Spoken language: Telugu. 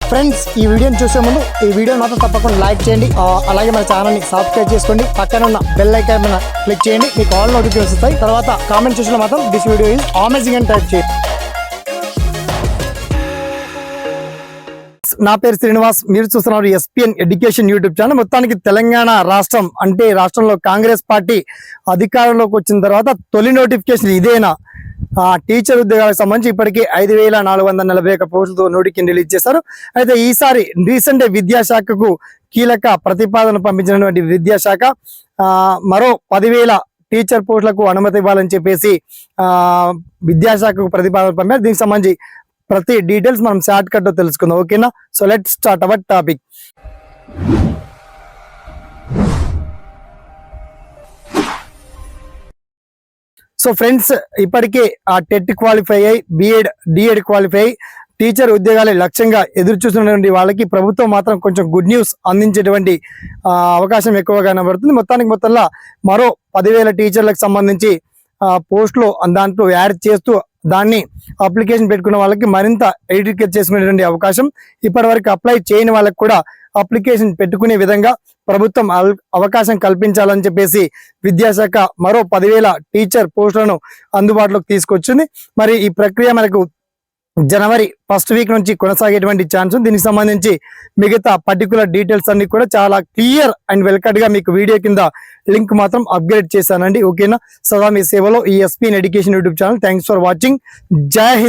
ఫ్రెండ్స్, ఈ వీడియోని చూసే ముందు ఈ వీడియో మాత్రం తప్పకుండా లైక్ చేయండి, అలాగే మన ఛానల్ని సబ్స్క్రైబ్ చేసుకోండి. పక్కన ఉన్న బెల్ ఐకాన్ మీద క్లిక్ చేయండి, మీకు ఆల్ నోటిఫికేషన్స్ వస్తాయి. తర్వాత కామెంట్ సెక్షన్లో మాత్రం దిస్ వీడియో ఈజ్ అమేజింగ్ అని టైప్ చేయండి. నా పేరు శ్రీనివాస్, మీరు చూస్తున్నారు ఎస్పీఎన్ ఎడ్యుకేషన్ యూట్యూబ్ ఛానల్. మొత్తానికి తెలంగాణ రాష్ట్రం అంటే రాష్ట్రంలో కాంగ్రెస్ పార్టీ అధికారంలోకి వచ్చిన తర్వాత తొలి నోటిఫికేషన్ ఇదేనా? టీచర్ ఉద్యోగాలకు సంబంధించి ఇప్పటికీ 5,441 పోస్టులతో నోటిఫికేషన్ రిలీజ్ చేశారు. అయితే ఈసారి రీసెంట్ విద్యాశాఖకు కీలక ప్రతిపాదన పంపించినటువంటి విద్యాశాఖ మరో 10,000 టీచర్ పోస్టులకు అనుమతి ఇవ్వాలని చెప్పేసి విద్యాశాఖకు ప్రతిపాదన పంపారు. దీనికి సంబంధించి ప్రతి డీటెయిల్స్ మనం షార్ట్ కట్ తెలుసుకుందాం, ఓకేనా? So let's start our topic. So friends, ఇప్పటికే టెట్ క్వాలిఫై అయ్యి డిఎడ్ క్వాలిఫై అయ్యి టీచర్ ఉద్యోగాలే లక్ష్యంగా ఎదురు చూస్తున్నటువంటి వాళ్ళకి ప్రభుత్వం మాత్రం కొంచెం గుడ్ న్యూస్ అందించేటువంటి అవకాశం ఎక్కువగా కనబడుతుంది. మొత్తంలో మరో 10,000 టీచర్లకు సంబంధించి పోస్టులు దాంట్లో యాడ్ చేస్తూ దాన్ని అప్లికేషన్ పెట్టుకున్న వాళ్ళకి మరింత ఎడిట్ చేసుకునేటువంటి అవకాశం, ఇప్పటి వరకు అప్లై చేయని వాళ్ళకి కూడా అప్లికేషన్ పెట్టుకునే విధంగా ప్రభుత్వం అవకాశం కల్పించాలని చెప్పేసి విద్యాశాఖ మరో 10,000 టీచర్ పోస్టులను అందుబాటులోకి తీసుకొచ్చింది. మరి ఈ ప్రక్రియ మనకు జనవరి 1st వీక్ నుంచి కొనసాగేటువంటి ఛాన్స్ ఉంది. దీనికి సంబంధించి మిగతా పర్టికులర్ డీటెయిల్స్ అన్ని కూడా చాలా క్లియర్ అండ్ వెల్కట్ గా మీకు వీడియో కింద లింక్ మాత్రం అప్గ్రేడ్ చేశానండి, ఓకేనా? సదా మీ సేవలో ఈ SPN education YouTube channel. Thanks for watching. జై హింద్.